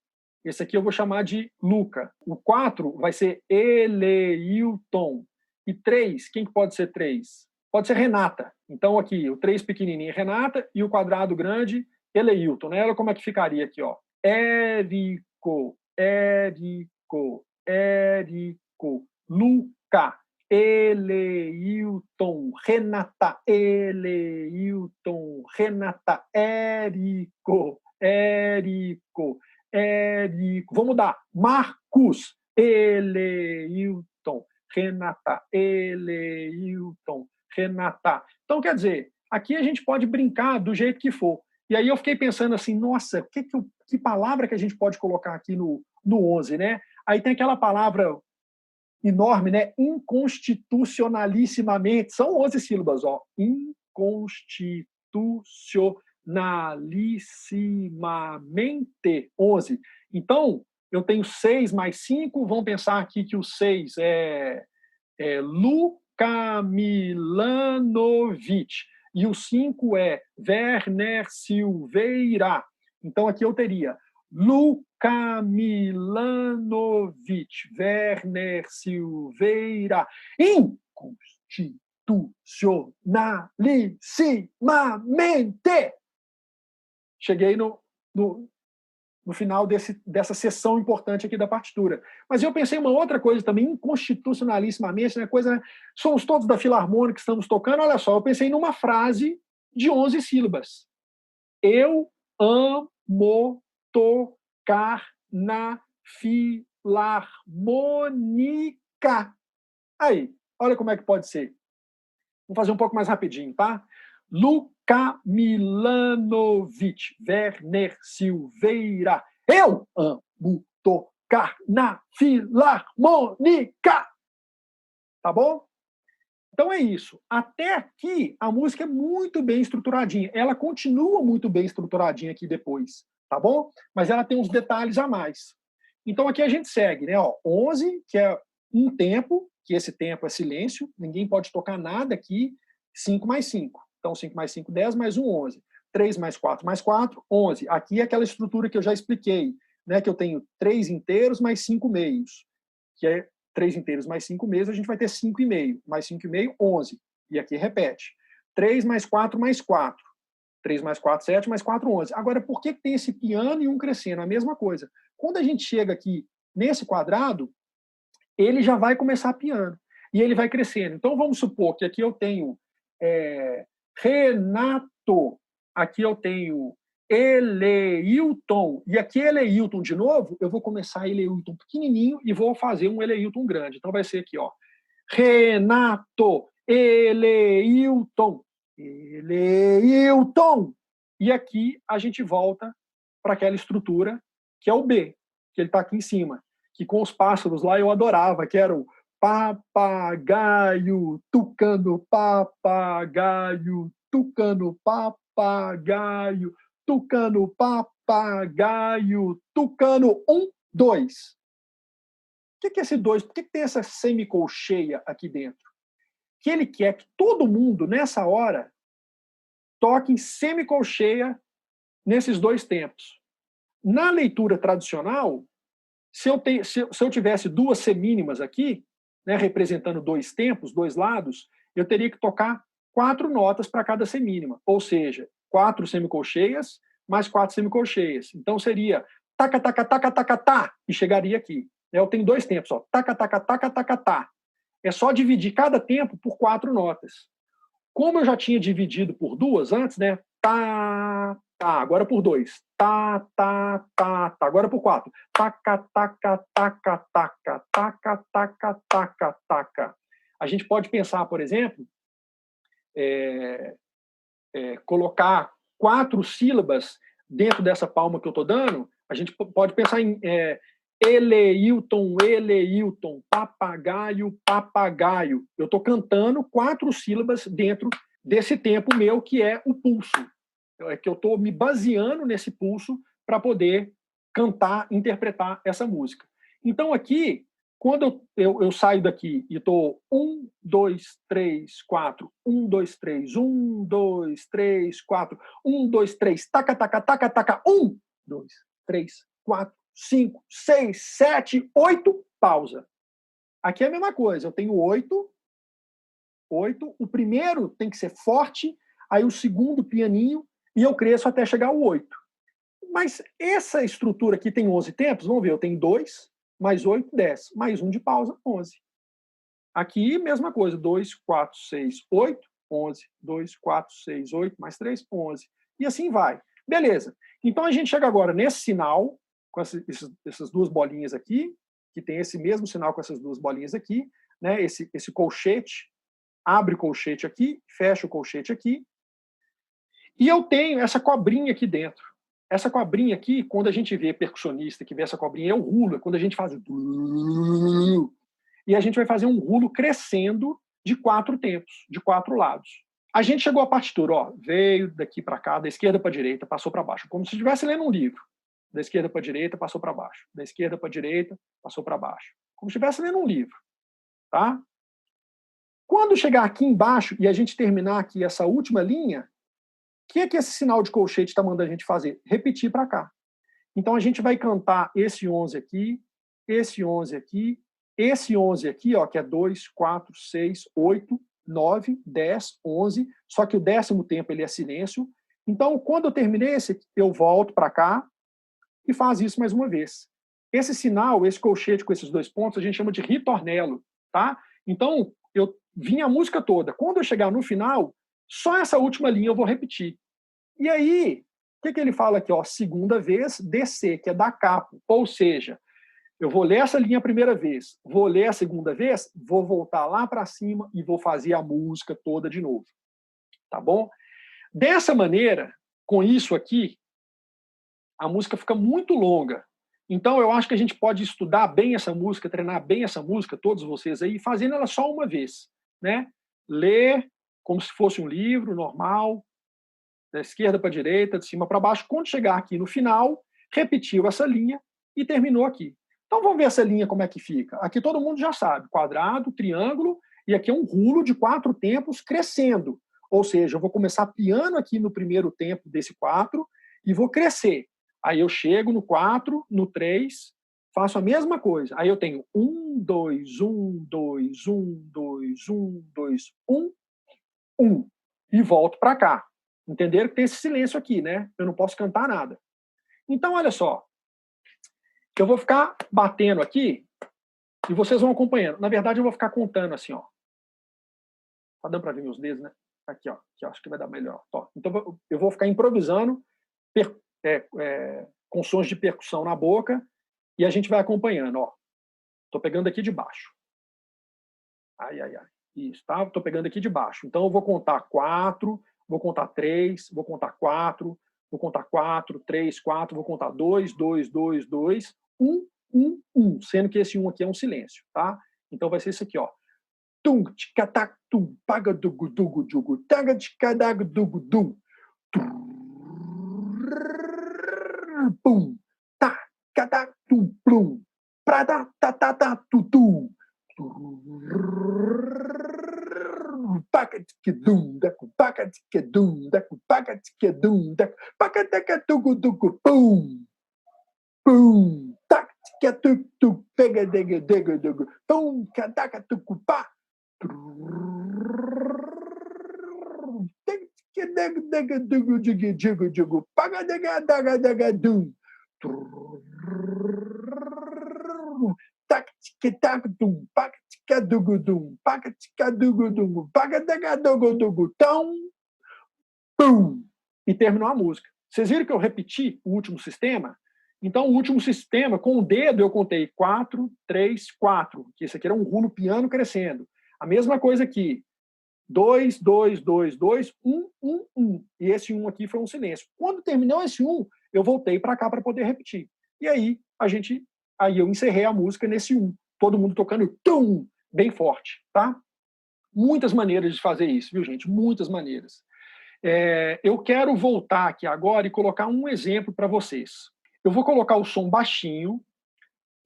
Esse aqui eu vou chamar de Luca. O 4 vai ser Eleilton. E 3, quem que pode ser 3? Pode ser Renata. Então, aqui, o 3 pequenininho é Renata e o quadrado grande, Eleilton. Né? Olha como é que ficaria aqui. Ó. Érico, Érico, Érico, Luca, Eleilton, Renata, Eleilton, Renata, Érico, Érico, Érico. Vamos mudar. Marcos, Eleilton, Renata, Eleilton, Renata. Então, quer dizer, aqui a gente pode brincar do jeito que for. E aí eu fiquei pensando assim, nossa, que palavra que a gente pode colocar aqui no 11, né? Aí tem aquela palavra enorme, né? Inconstitucionalissimamente. São 11 sílabas, ó. Inconstitucionalissimamente. 11. Então, eu tenho 6 mais 5. Vamos pensar aqui que o 6 é Luka Milanovic. E o 5 é Werner Silveira. Então, aqui eu teria Luka Milanovic, Werner Silveira, inconstitucionalissimamente. Cheguei no final dessa sessão importante aqui da partitura. Mas eu pensei em uma outra coisa também, inconstitucionalissimamente, né? Somos todos da Filarmônica que estamos tocando, olha só, eu pensei numa frase de 11 sílabas. Eu amo tocar na Filarmônica. Aí, olha como é que pode ser. Vou fazer um pouco mais rapidinho, tá? Luka Milanovic, Werner Silveira. Eu amo tocar na Filarmônica. Tá bom? Então é isso. Até aqui, a música é muito bem estruturadinha. Ela continua muito bem estruturadinha aqui depois. tá bom? Mas ela tem uns detalhes a mais. Então aqui a gente segue, né? Ó, 11, que é um tempo, que esse tempo é silêncio, ninguém pode tocar nada aqui, 5 mais 5. Então 5 mais 5, 10, mais 1, 11. 3 mais 4, 11. Aqui é aquela estrutura que eu já expliquei, né? Que eu tenho 3 inteiros mais 5 meios, que é 3 inteiros mais 5 meios, a gente vai ter 5,5. Mais 5,5, 11. E aqui repete. 3 mais 4 mais 4. 3 mais 4, 7, mais 4, 11. Agora, por que tem esse piano e um crescendo? A mesma coisa. Quando a gente chega aqui nesse quadrado, ele já vai começar piano. E ele vai crescendo. Então, vamos supor que aqui eu tenho Renato. Aqui eu tenho Eleilton. E aqui Eleilton de novo, eu vou começar Eleilton pequenininho e vou fazer um Eleilton grande. Então, vai ser aqui, ó. Renato, Eleilton. Eleilton. E aqui a gente volta para aquela estrutura que é o B, que ele está aqui em cima, que com os pássaros lá eu adorava, que era o papagaio, tucano, papagaio, tucano, papagaio, tucano, papagaio, tucano, 1, 2. O que é esse 2? Por que tem essa semicolcheia aqui dentro? Que ele quer que todo mundo, nessa hora, toque em semicolcheia nesses dois tempos. Na leitura tradicional, se eu tivesse duas semínimas aqui, né, representando dois tempos, dois lados, eu teria que tocar 4 notas para cada semínima, ou seja, 4 semicolcheias mais 4 semicolcheias. Então seria taca, taca, taca, taca, tá, e chegaria aqui. Eu tenho 2 tempos, ó, taca, taca, taca, taca, tá. É só dividir cada tempo por 4 notas. Como eu já tinha dividido por 2 antes, né? Tá, tá, agora por 2. Tá, tá, tá, tá, agora por 4. Taca, taca, taca, taca, taca, taca, taca, taca. A gente pode pensar, por exemplo, colocar 4 sílabas dentro dessa palma que eu estou dando. A gente pode pensar em Eleilton, Eleilton, papagaio, papagaio. Eu estou cantando 4 sílabas dentro desse tempo meu, que é o pulso. É que eu estou me baseando nesse pulso para poder cantar, interpretar essa música. Então, aqui, quando eu saio daqui e estou 1, 2, 3, 4, 1, 2, 3, 1, 2, 3, 4, 1, 2, 3, taca, taca, taca, taca, 1, 2, 3, 4, 5, 6, 7, 8, pausa. Aqui é a mesma coisa, eu tenho 8, o primeiro tem que ser forte, aí o segundo pianinho, e eu cresço até chegar ao 8. Mas essa estrutura aqui tem 11 tempos, vamos ver, eu tenho 2, mais 8, 10, mais 1 de pausa, 11. Aqui, mesma coisa, 2, 4, 6, 8, 11, 2, 4, 6, 8, mais 3, 11. E assim vai. Beleza. Então a gente chega agora nesse sinal, com essas duas bolinhas aqui, que tem esse mesmo sinal com essas duas bolinhas aqui, né? Esse colchete, abre o colchete aqui, fecha o colchete aqui, e eu tenho essa cobrinha aqui dentro. Essa cobrinha aqui, quando a gente vê percussionista que vê essa cobrinha, é o rulo, é quando a gente faz e a gente vai fazer um rulo crescendo de 4 tempos, de 4 lados. A gente chegou à partitura, ó, veio daqui para cá, da esquerda para a direita, passou para baixo, como se estivesse lendo um livro. Da esquerda para a direita, passou para baixo. Da esquerda para a direita, passou para baixo. Como se estivesse lendo um livro. Tá? Quando chegar aqui embaixo e a gente terminar aqui essa última linha, o que esse sinal de colchete está mandando a gente fazer? Repetir para cá. Então a gente vai cantar esse 11 aqui, esse 11 aqui, esse 11 aqui, ó, que é 2, 4, 6, 8, 9, 10, 11, só que o 10º tempo ele é silêncio. Então, quando eu terminei esse, eu volto para cá e faz isso mais uma vez. Esse sinal, esse colchete com esses 2 pontos, a gente chama de ritornello, tá? Então, eu vim a música toda. Quando eu chegar no final, só essa última linha eu vou repetir. E aí, o que ele fala aqui? Ó, segunda vez, descer, que é dar capo. Ou seja, eu vou ler essa linha a primeira vez, vou ler a segunda vez, vou voltar lá para cima e vou fazer a música toda de novo. Tá bom? Dessa maneira, com isso aqui, a música fica muito longa. Então, eu acho que a gente pode estudar bem essa música, treinar bem essa música, todos vocês aí, fazendo ela só uma vez. Né? Ler como se fosse um livro normal, da esquerda para a direita, de cima para baixo. Quando chegar aqui no final, repetiu essa linha e terminou aqui. Então vamos ver essa linha como é que fica. Aqui todo mundo já sabe, quadrado, triângulo, e aqui é um rulo de 4 tempos crescendo. Ou seja, eu vou começar piano aqui no primeiro tempo desse 4 e vou crescer. Aí eu chego no 4, no 3, faço a mesma coisa. Aí eu tenho 1, 2, 1, 2, 1, 2, 1, 2, 1, 1. E volto para cá. Entenderam que tem esse silêncio aqui, né? Eu não posso cantar nada. Então, olha só. Eu vou ficar batendo aqui e vocês vão acompanhando. Na verdade, eu vou ficar contando assim, ó. Tá dando para ver meus dedos, né? Aqui, ó. Aqui, ó, acho que vai dar melhor. Ó, então, eu vou ficar improvisando com sons de percussão na boca e a gente vai acompanhando, ó. Tô pegando aqui de baixo. Ai, ai, ai. Isso, tá? Tô pegando aqui de baixo. Então, eu vou contar 4, vou contar 3, vou contar 4, vou contar 4, 3, 4, vou contar 2, 2, 2, 2, 1, 1, 1, sendo que esse 1 aqui é um silêncio, tá? Então vai ser isso aqui, ó. Tum, ticatac, tum, paga dugu dugu dugu, taga ticadago dugu dum. Pum, tá, catac, tum, plum. Prada, ta, ta, ta, tu, tu. Paca ticadum, dacu, paca ticadum, dacu, paca ticadum, dacu, paca tacatugu, dugu, pum. Pum, tac, tic, tuk, pega, dega, dega, dega, pum, cataca, tucupá. Dega, dega, dugu, digu, digu, digu, paga, dega, daga, daga, dum. Tac, tic, tac, dum, paca, tica, dugu, dum, paca, tica, dugu, dum, paga, dega, dugu, dugu, tão, pum. E terminou a música. Vocês viram que eu repeti o último sistema? Então, o último sistema, com o dedo, eu contei 4, 3, 4. Que esse aqui era um rulo piano crescendo. A mesma coisa aqui. 2, 2, 2, 2, 1, 1, 1. E esse 1 aqui foi um silêncio. Quando terminou esse 1, eu voltei para cá para poder repetir. E aí, eu encerrei a música nesse 1. Todo mundo tocando tum, bem forte, tá? Muitas maneiras de fazer isso, viu, gente? Muitas maneiras. Eu quero voltar aqui agora e colocar um exemplo para vocês. Eu vou colocar o som baixinho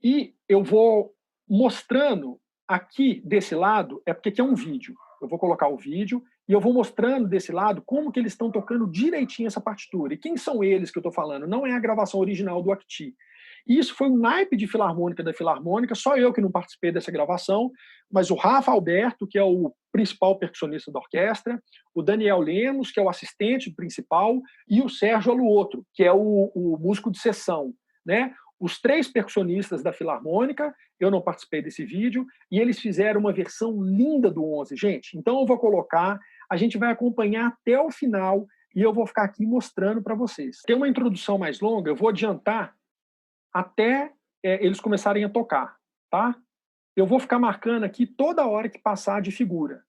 e eu vou mostrando aqui desse lado, porque aqui é um vídeo. Eu vou colocar o vídeo e eu vou mostrando desse lado como que eles estão tocando direitinho essa partitura. E quem são eles que eu estou falando? Não é a gravação original do Acti. Isso foi um naipe de filarmônica da Filarmônica, só eu que não participei dessa gravação, mas o Rafa Alberto, que é o principal percussionista da orquestra, o Daniel Lemos, que é o assistente principal, e o Sérgio Aluotro, que é o músico de sessão, né? Os 3 percussionistas da Filarmônica, eu não participei desse vídeo, e eles fizeram uma versão linda do 11, gente. Então eu vou colocar, a gente vai acompanhar até o final, e eu vou ficar aqui mostrando para vocês. Tem uma introdução mais longa, eu vou adiantar até eles começarem a tocar, tá? Eu vou ficar marcando aqui toda hora que passar de figura.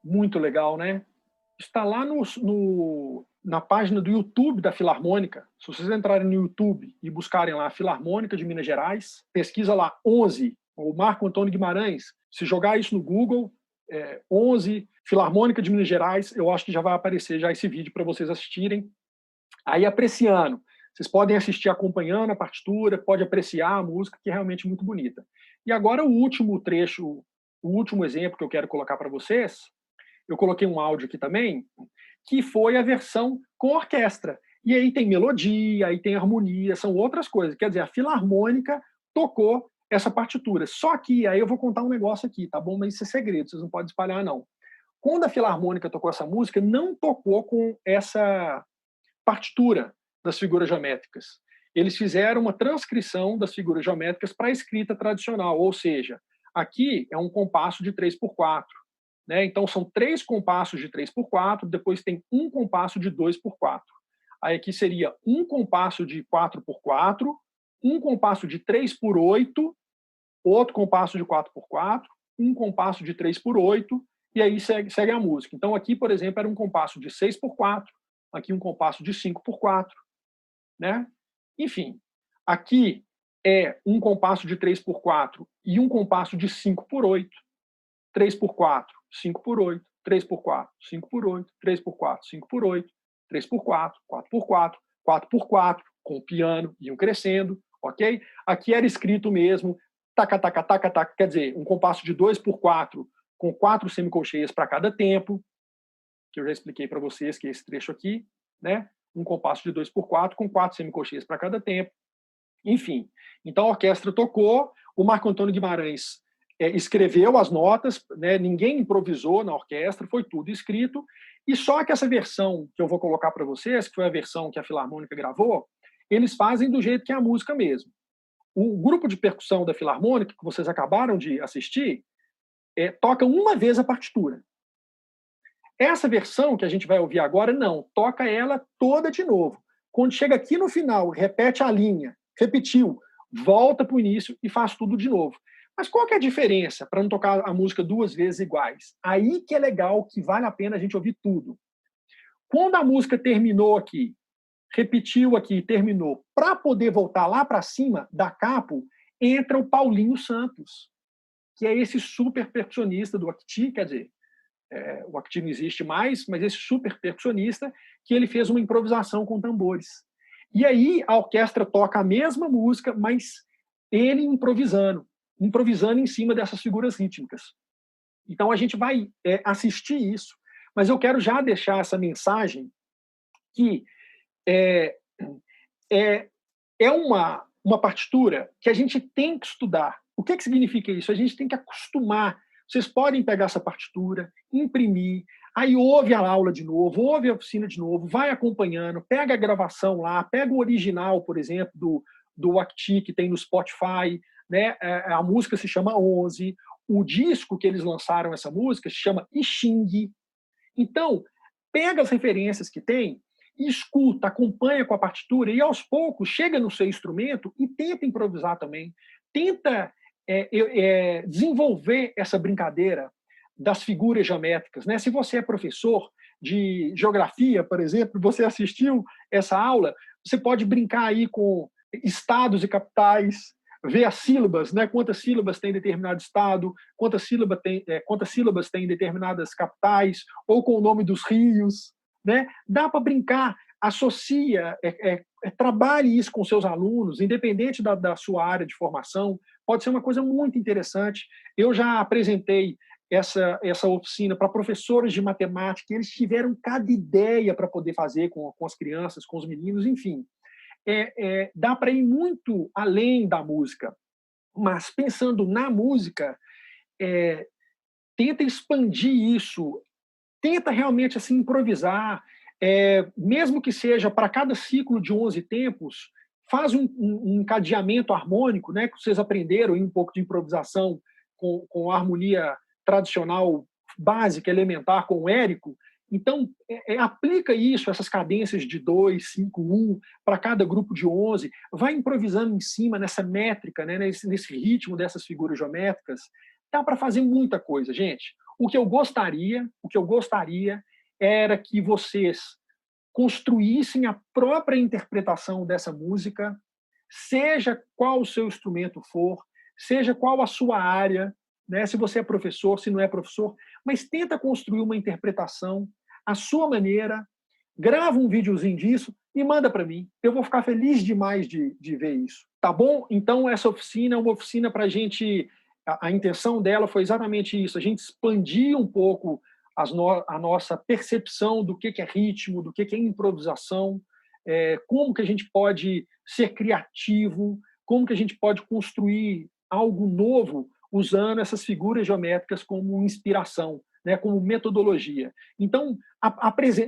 Muito legal, né? Está lá na página do YouTube da Filarmônica. Se vocês entrarem no YouTube e buscarem lá Filarmônica de Minas Gerais, pesquisa lá 11, o Marco Antônio Guimarães. Se jogar isso no Google, 11, Filarmônica de Minas Gerais, eu acho que já vai aparecer já esse vídeo para vocês assistirem. Aí, apreciando. Vocês podem assistir acompanhando a partitura, pode apreciar a música, que é realmente muito bonita. E agora o último trecho, o último exemplo que eu quero colocar para vocês, eu coloquei um áudio aqui também, que foi a versão com orquestra. E aí tem melodia, aí tem harmonia, são outras coisas. Quer dizer, a Filarmônica tocou essa partitura. Só que, aí eu vou contar um negócio aqui, tá bom? Mas isso é segredo, vocês não podem espalhar, não. Quando a Filarmônica tocou essa música, não tocou com essa partitura das figuras geométricas. Eles fizeram uma transcrição das figuras geométricas para a escrita tradicional, ou seja, aqui é um compasso de 3x4. Né? Então, são 3 compassos de 3x4, depois tem um compasso de 2x4. Aí aqui seria um compasso de 4x4, um compasso de 3x8, outro compasso de 4x4, um compasso de 3x8, e aí segue a música. Então, aqui, por exemplo, era um compasso de 6x4, aqui um compasso de 5x4, né? Enfim, aqui é um compasso de 3x4 e um compasso de 5x8, 3x4, 5x8, 3x4, 5x8, 3x4, 5x8, 3x4, 4x4, 4x4, com o piano, iam crescendo, ok? Aqui era escrito mesmo, taca, taca, taca, taca, quer dizer, um compasso de 2x4, com 4 semicolcheias para cada tempo, que eu já expliquei para vocês, que é esse trecho aqui, né? Um compasso de 2x4 com 4 semicolcheias para cada tempo. Enfim, então a orquestra tocou, o Marco Antônio Guimarães escreveu as notas, né? Ninguém improvisou na orquestra, foi tudo escrito, e só que essa versão que eu vou colocar para vocês, que foi a versão que a Filarmônica gravou, eles fazem do jeito que é a música mesmo. O grupo de percussão da Filarmônica, que vocês acabaram de assistir, toca uma vez a partitura. Essa versão que a gente vai ouvir agora, não, toca ela toda de novo. Quando chega aqui no final, repete a linha, repetiu, volta para o início e faz tudo de novo. Mas qual que é a diferença para não tocar a música 2 vezes iguais? Aí que é legal, que vale a pena a gente ouvir tudo. Quando a música terminou aqui, repetiu aqui e terminou, para poder voltar lá para cima, da capo, entra o Paulinho Santos, que é esse super percussionista do Acti, quer dizer, o Acti não existe mais, mas esse super percussionista, que ele fez uma improvisação com tambores. E aí a orquestra toca a mesma música, mas ele improvisando em cima dessas figuras rítmicas. Então a gente vai assistir isso, mas eu quero já deixar essa mensagem que é uma partitura que a gente tem que estudar. O que significa isso? A gente tem que acostumar. Vocês podem pegar essa partitura, imprimir, aí ouve a aula de novo, ouve a oficina de novo, vai acompanhando, pega a gravação lá, pega o original, por exemplo, do Acti, que tem no Spotify, né? A música se chama 11, o disco que eles lançaram essa música se chama Ixing. Então, pega as referências que tem, escuta, acompanha com a partitura e, aos poucos, chega no seu instrumento e tenta improvisar também. Tenta desenvolver essa brincadeira das figuras geométricas. Né? Se você é professor de geografia, por exemplo, você assistiu essa aula, você pode brincar aí com estados e capitais, ver as sílabas, né? Quantas sílabas tem determinado estado, quantas sílabas tem em determinadas capitais, ou com o nome dos rios. Né? Dá para brincar, associa, trabalhe isso com seus alunos, independente da sua área de formação, pode ser uma coisa muito interessante. Eu já apresentei essa oficina para professores de matemática, e eles tiveram cada ideia para poder fazer com as crianças, com os meninos, enfim. Dá para ir muito além da música, mas pensando na música, tenta expandir isso, tenta realmente assim improvisar, mesmo que seja para cada ciclo de 11 tempos, faz um encadeamento harmônico, né, que vocês aprenderam em um pouco de improvisação com a harmonia tradicional básica, elementar, com o Érico. Então, aplica isso, essas cadências de 2, 5, 1, para cada grupo de 11, vai improvisando em cima, nessa métrica, né, nesse ritmo dessas figuras geométricas. Dá para fazer muita coisa, gente. O que eu gostaria era que vocês construíssem a própria interpretação dessa música, seja qual o seu instrumento for, seja qual a sua área, né? Se você é professor, se não é professor, mas tenta construir uma interpretação à sua maneira, grava um videozinho disso e manda para mim. Eu vou ficar feliz demais de ver isso. Tá bom? Então, essa oficina é uma oficina para a gente... A intenção dela foi exatamente isso, a gente expandir um pouco a nossa percepção do que é ritmo, do que é improvisação, como que a gente pode ser criativo, como que a gente pode construir algo novo usando essas figuras geométricas como inspiração, né, como metodologia. Então,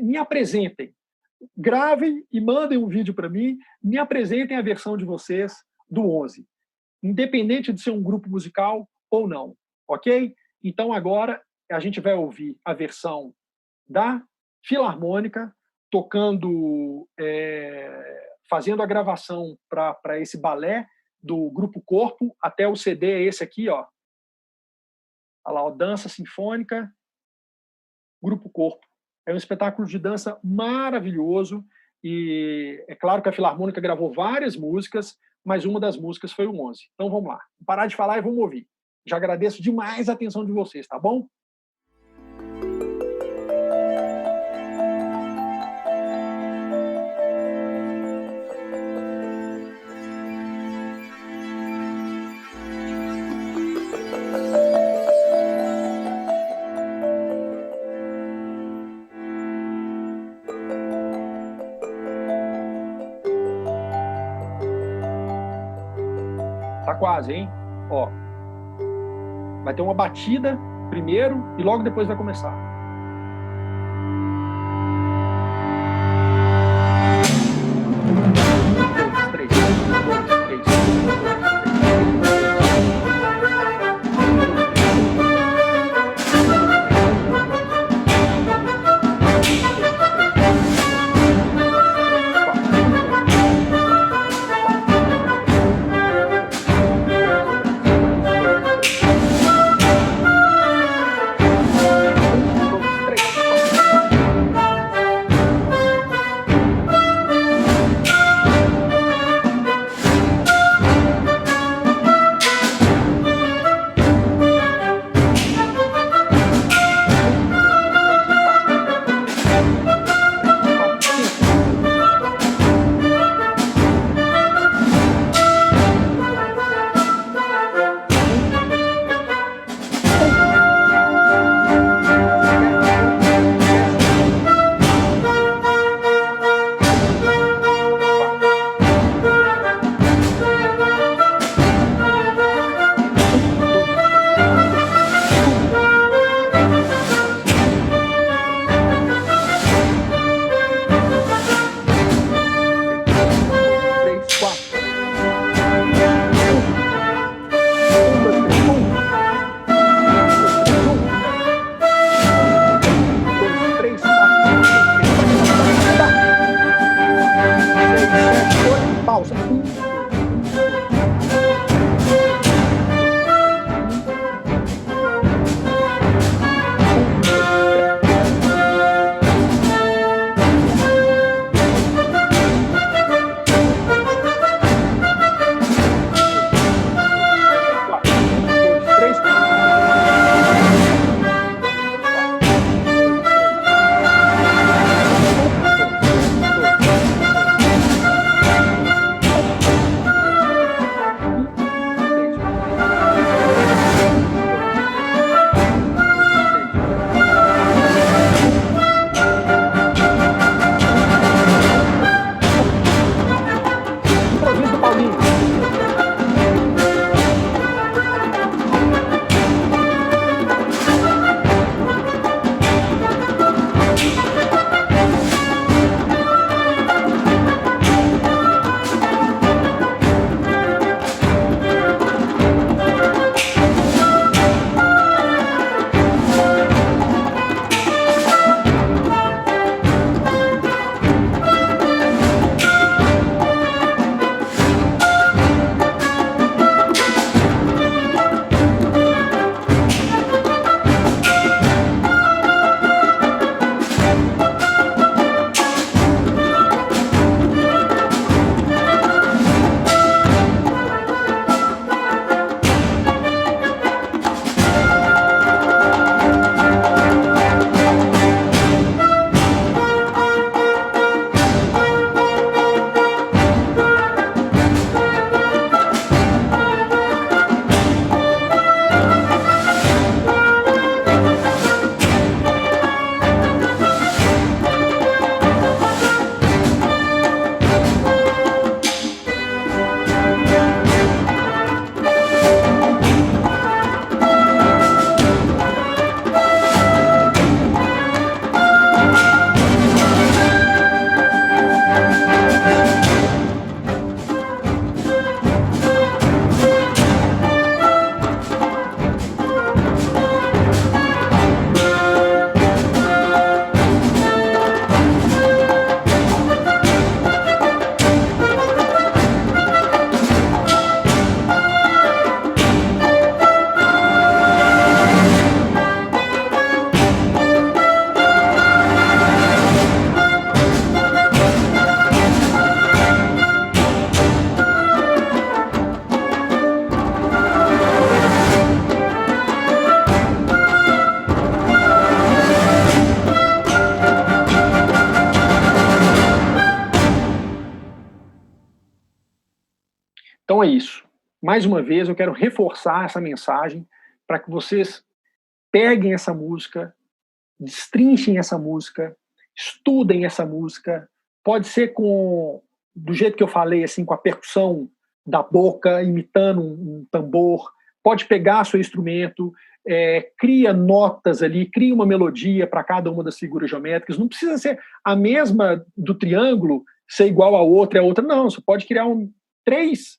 me apresentem, gravem e mandem um vídeo para mim, me apresentem a versão de vocês do 11, independente de ser um grupo musical ou não, ok? Então, agora, a gente vai ouvir a versão da Filarmônica, tocando, fazendo a gravação para esse balé do Grupo Corpo, até o CD é esse aqui, ó. Olha lá, ó, Dança Sinfônica, Grupo Corpo. É um espetáculo de dança maravilhoso, e é claro que a Filarmônica gravou várias músicas, mas uma das músicas foi o 11. Então vamos lá, vou parar de falar e vamos ouvir. Já agradeço demais a atenção de vocês, tá bom? Tá quase, hein? Ó, vai ter uma batida primeiro e logo depois vai começar. Então é isso. Mais uma vez, eu quero reforçar essa mensagem para que vocês peguem essa música, destrinchem essa música, estudem essa música. Pode ser do jeito que eu falei, assim, com a percussão da boca, imitando um tambor. Pode pegar seu instrumento, cria notas ali, cria uma melodia para cada uma das figuras geométricas. Não precisa ser a mesma do triângulo, ser igual a outra, não. Você pode criar três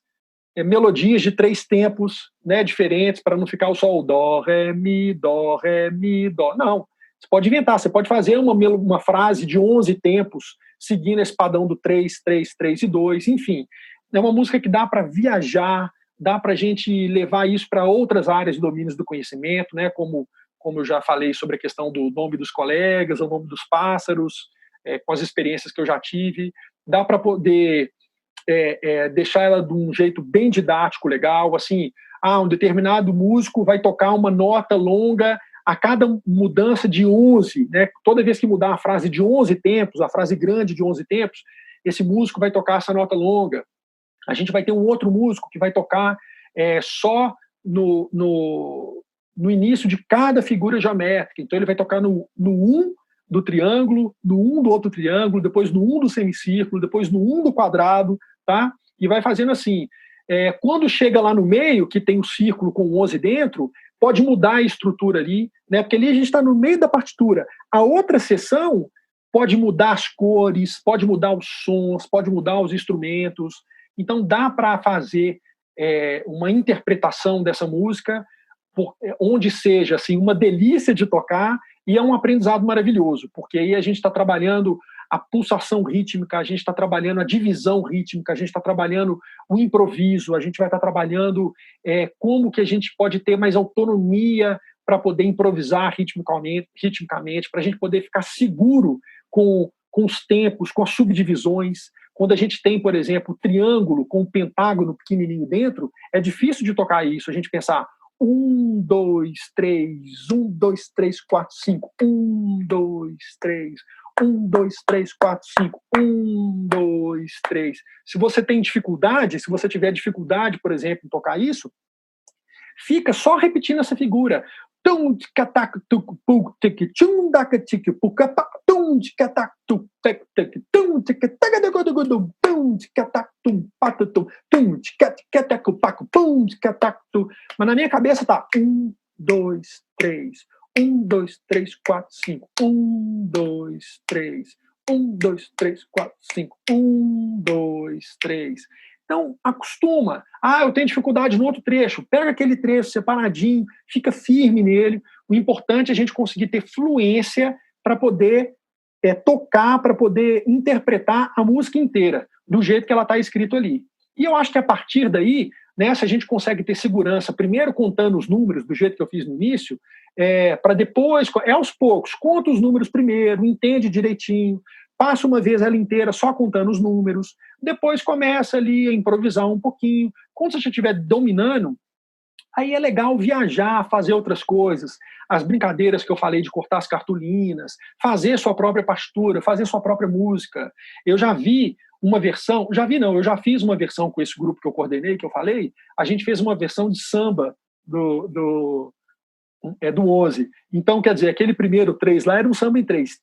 melodias de 3 tempos, né, diferentes, para não ficar só o dó, ré, mi, dó, ré, mi, dó. Não. Você pode inventar, você pode fazer uma frase de 11 tempos, seguindo esse padrão do 3, 3, 3 e 2, enfim. É uma música que dá para viajar, dá para a gente levar isso para outras áreas de domínios do conhecimento, né, como eu já falei sobre a questão do nome dos colegas, o nome dos pássaros, com as experiências que eu já tive. Dá para poder deixar ela de um jeito bem didático, legal, assim, um determinado músico vai tocar uma nota longa a cada mudança de 11, né? Toda vez que mudar a frase de 11 tempos, a frase grande de 11 tempos, esse músico vai tocar essa nota longa. A gente vai ter um outro músico que vai tocar só no início de cada figura geométrica. Então ele vai tocar no 1 do triângulo, no 1 do outro triângulo, depois no 1 do semicírculo, depois no 1 do quadrado, tá? E vai fazendo assim. Quando chega lá no meio, que tem o círculo com 11 dentro, pode mudar a estrutura ali, né? Porque ali a gente está no meio da partitura. A outra seção pode mudar as cores, pode mudar os sons, pode mudar os instrumentos. Então dá para fazer uma interpretação dessa música onde seja assim, uma delícia de tocar, e é um aprendizado maravilhoso, porque aí a gente está trabalhando a pulsação rítmica, a gente está trabalhando a divisão rítmica, a gente está trabalhando o improviso, a gente vai estar trabalhando como que a gente pode ter mais autonomia para poder improvisar ritmicamente, para a gente poder ficar seguro com os tempos, com as subdivisões. Quando a gente tem, por exemplo, o triângulo com o pentágono pequenininho dentro, é difícil de tocar isso, a gente pensar 1, 2, 3, 1, 2, 3, 4, 5, 1, 2, 3, 1, 2, 3, 4, 5, 1, 2, 3. Se você tem dificuldade, se você tiver dificuldade, por exemplo, em tocar isso, fica só repetindo essa figura. Mas na minha cabeça tá 1, 2, 3. 1, 2, 3, 4, 5. 1, 2, 3. 1, 2, 3, 4, 5. 1, 2, 3. Então, acostuma. Eu tenho dificuldade no outro trecho. Pega aquele trecho separadinho, fica firme nele. O importante é a gente conseguir ter fluência para poder tocar, para poder interpretar a música inteira, do jeito que ela está escrito ali. E eu acho que a partir daí, né, se a gente consegue ter segurança, primeiro contando os números, do jeito que eu fiz no início, para depois, aos poucos, conta os números primeiro, entende direitinho, passa uma vez ela inteira só contando os números, depois começa ali a improvisar um pouquinho. Quando você já estiver dominando, aí é legal viajar, fazer outras coisas. As brincadeiras que eu falei de cortar as cartolinas, fazer sua própria partitura, fazer sua própria música. Eu já vi uma versão, eu já fiz uma versão com esse grupo que eu coordenei, que eu falei, a gente fez uma versão de samba do 11. Então, quer dizer, aquele primeiro 3 lá era um samba em 3.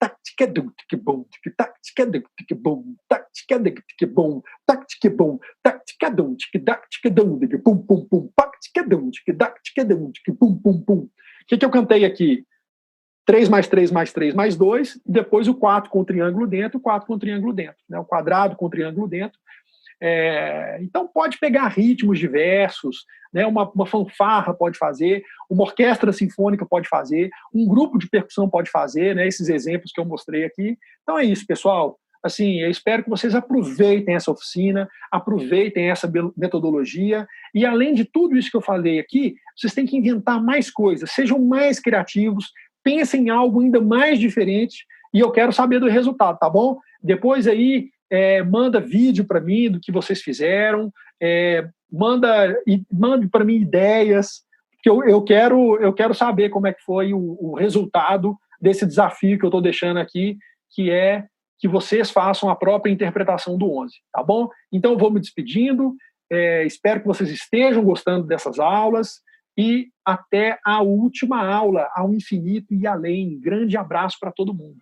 O que eu cantei aqui? 3 mais 3 mais 3 mais 2, e depois o 4 com o triângulo dentro, o 4 com o triângulo dentro, né? O quadrado com o triângulo dentro. Então pode pegar ritmos diversos, né? Uma fanfarra pode fazer, uma orquestra sinfônica pode fazer, um grupo de percussão pode fazer, né? Esses exemplos que eu mostrei aqui. Então é isso, pessoal. Assim, eu espero que vocês aproveitem essa oficina, aproveitem essa metodologia, e além de tudo isso que eu falei aqui, vocês têm que inventar mais coisas, sejam mais criativos, pensem em algo ainda mais diferente, e eu quero saber do resultado, tá bom? Depois aí, manda vídeo para mim do que vocês fizeram, mande para mim ideias, que eu quero saber como é que foi o resultado desse desafio que eu estou deixando aqui, que é que vocês façam a própria interpretação do 11, tá bom? Então eu vou me despedindo, Espero que vocês estejam gostando dessas aulas e até a última aula, ao infinito e além. Grande abraço para todo mundo.